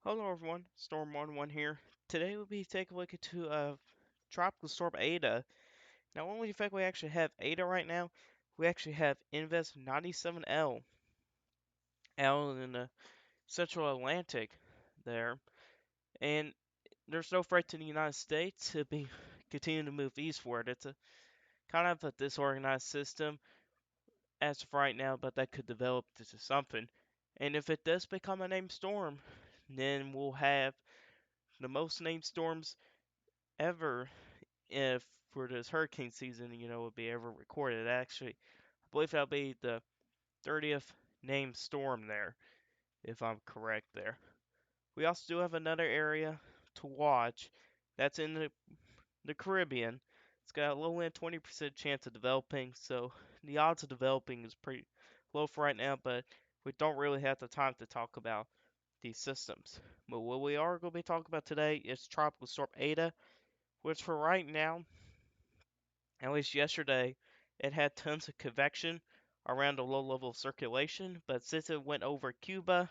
Hello everyone, Storm11 here. Today we'll be taking a look into Tropical Storm Ada. Now only fact we actually have Ada right now, we actually have Invest 97L out in the central Atlantic there. And there's no threat to the United States to be continuing to move eastward. It's a kind of a disorganized system as of right now, but that could develop into something. And if it does become a named storm, then we'll have the most named storms ever if for this hurricane season, would be ever recorded. Actually, I believe that'll be the 30th named storm there, if I'm correct there. We also do have another area to watch that's in the Caribbean. It's got a low end 20% chance of developing, so the odds of developing is pretty low for right now, but we don't really have the time to talk about these systems. But what we are going to be talking about today is Tropical Storm Ada, which for right now, at least yesterday, it had tons of convection around a low level of circulation, but since it went over Cuba,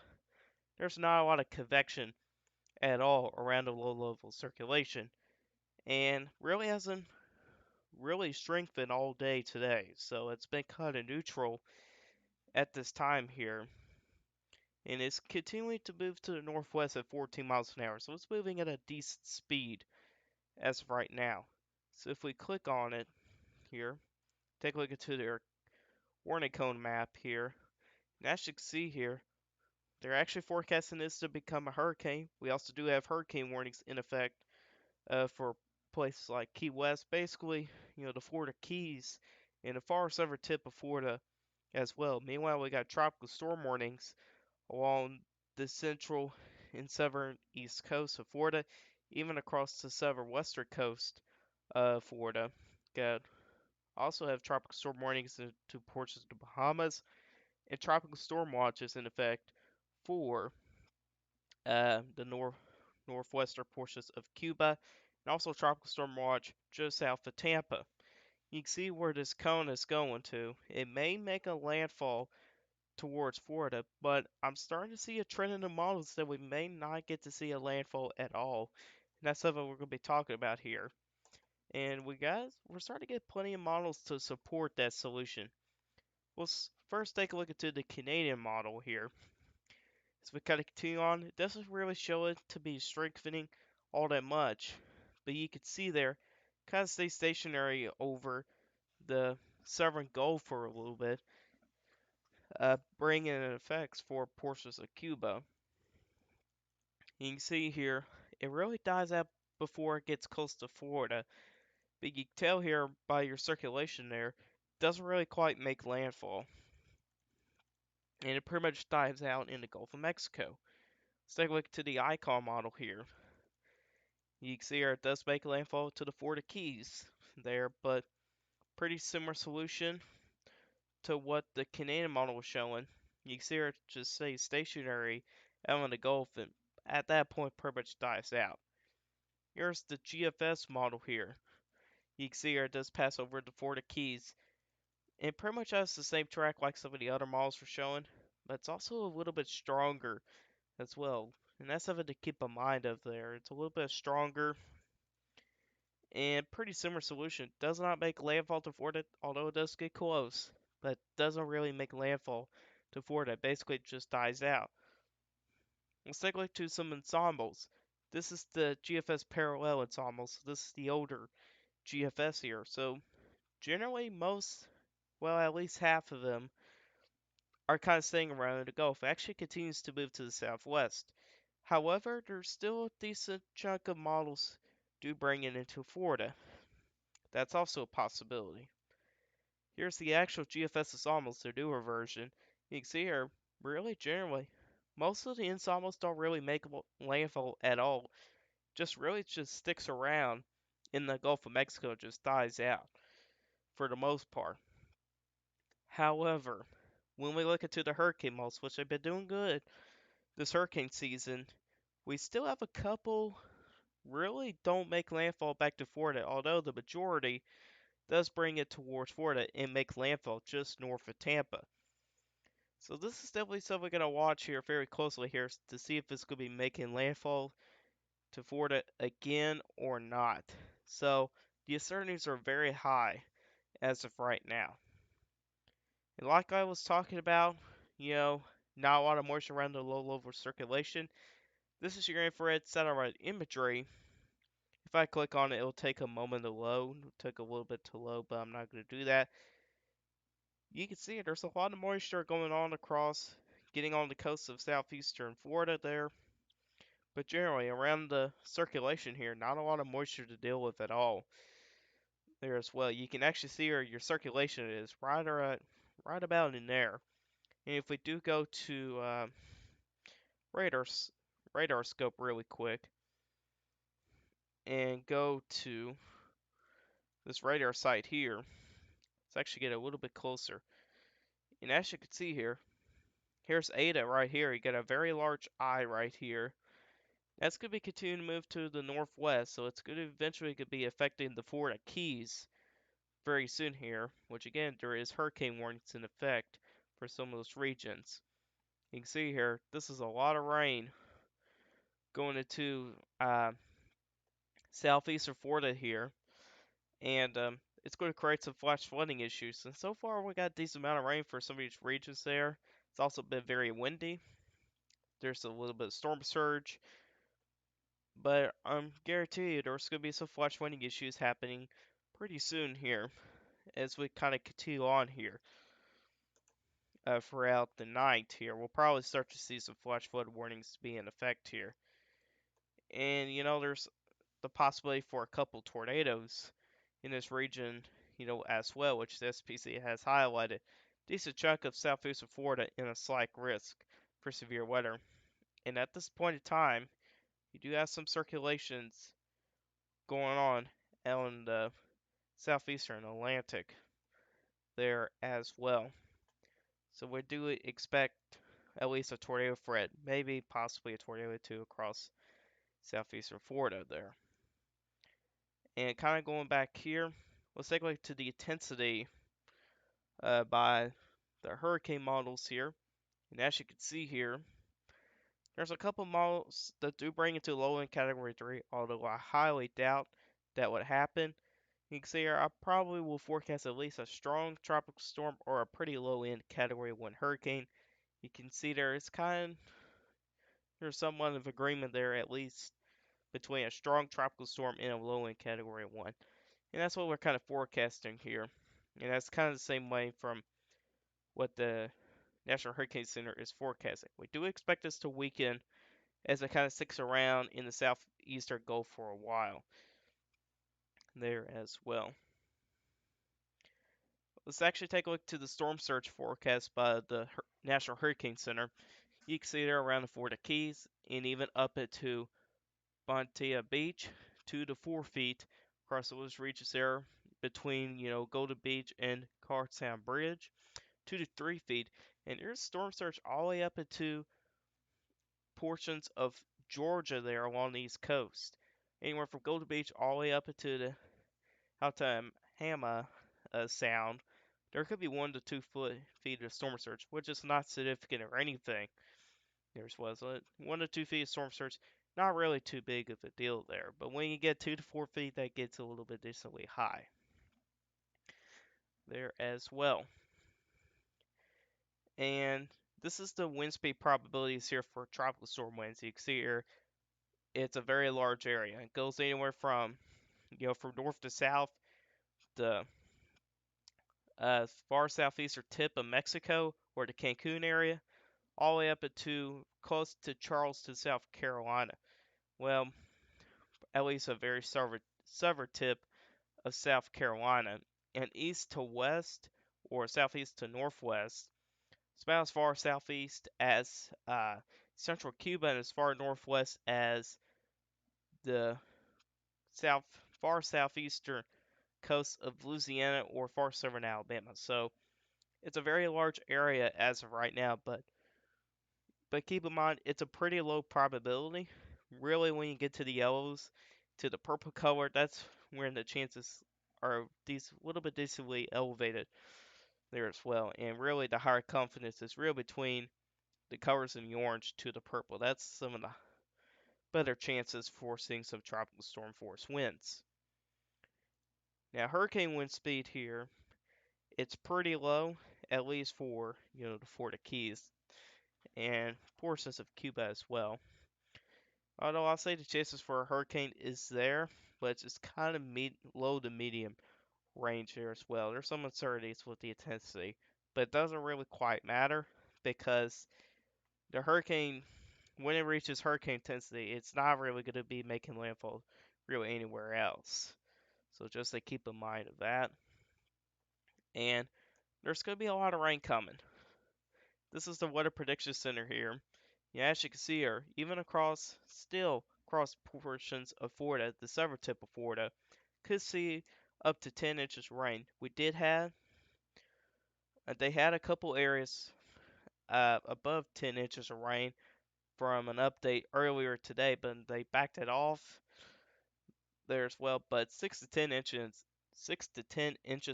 there's not a lot of convection at all around a low level circulation, and really hasn't really strengthened all day today. So it's been kind of neutral at this time here, and it's continuing to move to the northwest at 14 miles an hour. So it's moving at a decent speed as of right now. So if we click on it here, take a look into their warning cone map here. And as you can see here, they're actually forecasting this to become a hurricane. We also do have hurricane warnings in effect for places like Key West, basically, the Florida Keys and the far southern tip of Florida as well. Meanwhile, we got tropical storm warnings along the central and southern east coast of Florida, even across the southern western coast of Florida. Got also have tropical storm warnings to portions of the Bahamas and tropical storm watches in effect for the northwestern portions of Cuba, and also tropical storm watch just south of Tampa. You can see where this cone is going to. It may make a landfall towards Florida, but I'm starting to see a trend in the models that we may not get to see a landfall at all. And that's something we're going to be talking about here. And we're starting to get plenty of models to support that solution. We'll first take a look into the Canadian model here. As we kind of continue on, it doesn't really show it to be strengthening all that much, but you can see there, kind of stay stationary over the southern Gulf for a little bit, bringing in effects for portions of Cuba. You can see here, it really dies out before it gets close to Florida, but you can tell here by your circulation there, it doesn't really quite make landfall, and it pretty much dives out in the Gulf of Mexico. Let's take a look to the icon model here. You can see here it does make landfall to the Florida Keys there, but pretty similar solution to what the Canadian model was showing. You can see here it just stays stationary out in the Gulf, and at that point pretty much dies out. Here's the GFS model here. You can see here it does pass over the Florida Keys, and pretty much has the same track like some of the other models were showing, but it's also a little bit stronger as well. And that's something to keep in mind of there. It's a little bit stronger and pretty similar solution. Does not make landfall to Florida, although it does get close, but doesn't really make landfall to Florida. It basically just dies out. Let's take a look to some ensembles. This is the GFS parallel ensemble, so this is the older GFS here. So generally most, well at least half of them are kind of staying around the Gulf. It actually continues to move to the southwest. However, there's still a decent chunk of models do bring it into Florida. That's also a possibility. Here's the actual GFS ensembles, their newer version. You can see here, really generally, most of the ensembles don't really make landfall at all. Just sticks around in the Gulf of Mexico, just dies out for the most part. However, when we look into the hurricane models, which have been doing good this hurricane season, we still have a couple really don't make landfall back to Florida, although the majority does bring it towards Florida and make landfall just north of Tampa. So this is definitely something we're gonna watch here very closely here to see if it's gonna be making landfall to Florida again or not. So the uncertainties are very high as of right now. And like I was talking about, you know, not a lot of moisture around the low level circulation. This is your infrared satellite imagery. If I click on it, it'll take a moment to load. It'll take a little bit to load, but I'm not going to do that. You can see there's a lot of moisture going on across, getting on the coast of southeastern Florida there. But generally, around the circulation here, not a lot of moisture to deal with at all there as well. You can actually see where your circulation is right about in there. And if we do go to radar radar scope really quick and go to this radar site here, let's actually get a little bit closer. And as you can see here, here's Ada right here. You got a very large eye right here. That's going to be continuing to move to the northwest, so it's going to eventually could be affecting the Florida Keys very soon here, which again, there is hurricane warnings in effect for some of those regions. You can see here, this is a lot of rain going into southeastern Florida here, and it's going to create some flash flooding issues. And so far, we got a decent amount of rain for some of these regions there. It's also been very windy. There's a little bit of storm surge, but I'm guarantee you there's going to be some flash flooding issues happening pretty soon here as we kind of continue on here throughout the night here. We'll probably start to see some flash flood warnings be in effect here. And you know, there's the possibility for a couple tornadoes in this region, you know, as well, which the SPC has highlighted. Decent chunk of southeastern Florida in a slight risk for severe weather. And at this point in time, you do have some circulations going on out in the southeastern Atlantic there as well. So we do expect at least a tornado threat, maybe possibly a tornado or two across southeastern Florida there. And kind of going back here, let's take a look to the intensity by the hurricane models here. And as you can see here, there's a couple models that do bring it to low end category 3, although I highly doubt that would happen. You can see here, I probably will forecast at least a strong tropical storm or a pretty low end category 1 hurricane. You can see there's somewhat of agreement there at least between a strong tropical storm and a low end category 1. And that's what we're kind of forecasting here. And that's kind of the same way from what the National Hurricane Center is forecasting. We do expect this to weaken as it kind of sticks around in the southeastern Gulf for a while there as well. Let's actually take a look to the storm surge forecast by the National Hurricane Center. You can see there around the Florida Keys and even up into Bonita Beach, 2 to 4 feet across those regions there between, you know, Golden Beach and Cartown Bridge, 2 to 3 feet. And there's storm surge all the way up into portions of Georgia there along the east coast. Anywhere from Golden Beach all the way up into the Alabama Sound. There could be 1 to 2 feet of storm surge, which is not significant or anything. There's was 1 to 2 feet of storm surge, not really too big of a deal there. But when you get 2 to 4 feet, that gets a little bit decently high there as well. And this is the wind speed probabilities here for tropical storm winds. You can see here, it's a very large area. It goes anywhere from, you know, from north to south, the far southeastern tip of Mexico or the Cancun area, all the way up to close to Charleston, South Carolina. Well, at least a very southern tip of South Carolina. And east to west or southeast to northwest, it's about as far southeast as central Cuba and as far northwest as the south far southeastern coast of Louisiana or far southern Alabama. So it's a very large area as of right now, but keep in mind it's a pretty low probability. Really, when you get to the yellows, to the purple color, that's where the chances are these little bit decently elevated there as well. And really, the higher confidence is real between the colors in the orange to the purple. That's some of the better chances for seeing some tropical storm force winds. Now, hurricane wind speed here, it's pretty low, at least for, the Florida Keys and portions of Cuba as well. Although I'll say the chances for a hurricane is there, but it's just kind of low to medium range here as well. There's some uncertainties with the intensity, but it doesn't really quite matter because the hurricane, when it reaches hurricane intensity, it's not really going to be making landfall really anywhere else. So just to keep in mind of that. And there's going to be a lot of rain coming. This is the Weather Prediction Center here. Yeah, as you can see here, even still across portions of Florida, the southern tip of Florida, could see up to 10 inches of rain. They had a couple areas above 10 inches of rain from an update earlier today, but they backed it off there as well. But 6 to 10 inches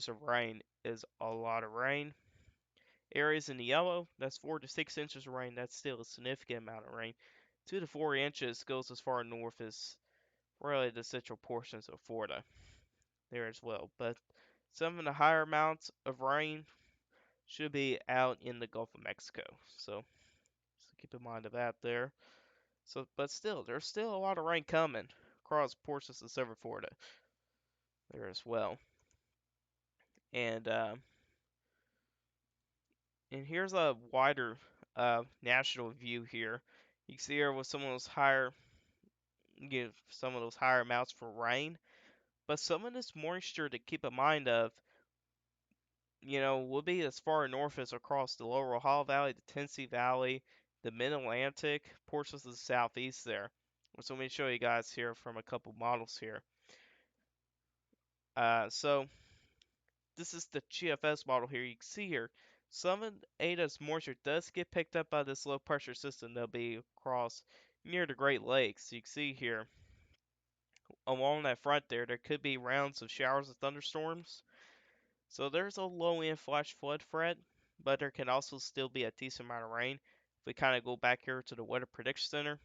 of rain is a lot of rain. Areas in the yellow, that's 4 to 6 inches of rain. That's still a significant amount of rain. 2 to 4 inches goes as far north as really the central portions of Florida there as well. But some of the higher amounts of rain should be out in the Gulf of Mexico. So keep in mind of that there. So, but still, there's still a lot of rain coming across portions of southern Florida there as well. And and here's a wider national view here. You can see here with some of those higher amounts for rain, but some of this moisture to keep in mind of, will be as far north as across the Lower Ohio Valley, the Tennessee Valley, the Mid-Atlantic, portions of the southeast there. So let me show you guys here from a couple models here. So this is the GFS model here. You can see here, some of Ada's moisture does get picked up by this low pressure system that'll be across near the Great Lakes. So you can see here, along that front there could be rounds of showers and thunderstorms. So there's a low end flash flood threat, but there can also still be a decent amount of rain. If we kind of go back here to the Weather Prediction Center,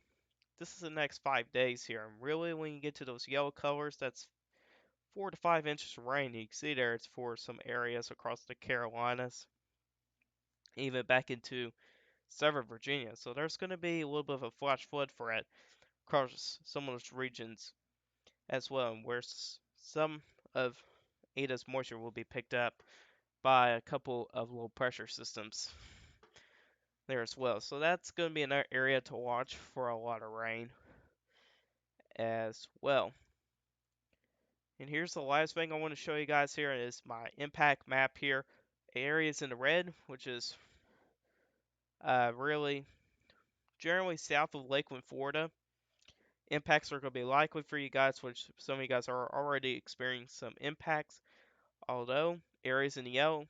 this is the next 5 days here. And really, when you get to those yellow colors, that's 4 to 5 inches of rain. You can see there it's for some areas across the Carolinas, even back into southern Virginia. So there's going to be a little bit of a flash flood threat across some of those regions as well, where some of Ada's moisture will be picked up by a couple of low pressure systems there as well. So that's going to be another area to watch for a lot of rain as well. And here's the last thing I want to show you guys here is my impact map here. Areas in the red, which is really generally south of Lakeland, Florida. Impacts are going to be likely for you guys, which some of you guys are already experiencing some impacts. Although areas in the yellow,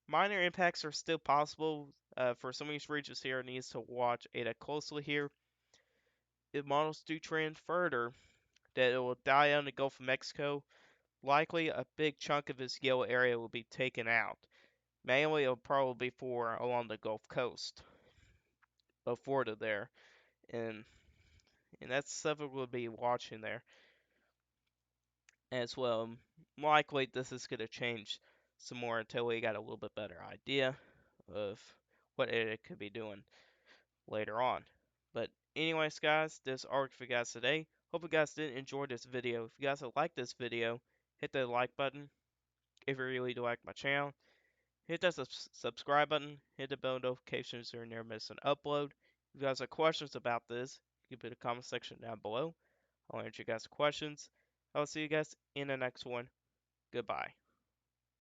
minor impacts are still possible for some of these regions here. Needs to watch ADA closely here. If models do trend further, that it will die out in the Gulf of Mexico. Likely a big chunk of this yellow area will be taken out. Mainly it'll probably be for along the Gulf Coast of Florida there. And that's something we'll be watching there as well. Likely this is going to change some more until we got a little bit better idea of what it could be doing later on. But anyways, guys, this is Arc for you guys today. Hope you guys did enjoy this video. If you guys have liked this video, hit the like button. If you really do like my channel, hit that subscribe button. Hit the bell notifications so you're never miss an upload. If you guys have questions about this, you can put a comment section down below. I'll answer you guys' questions. I'll see you guys in the next one. Goodbye.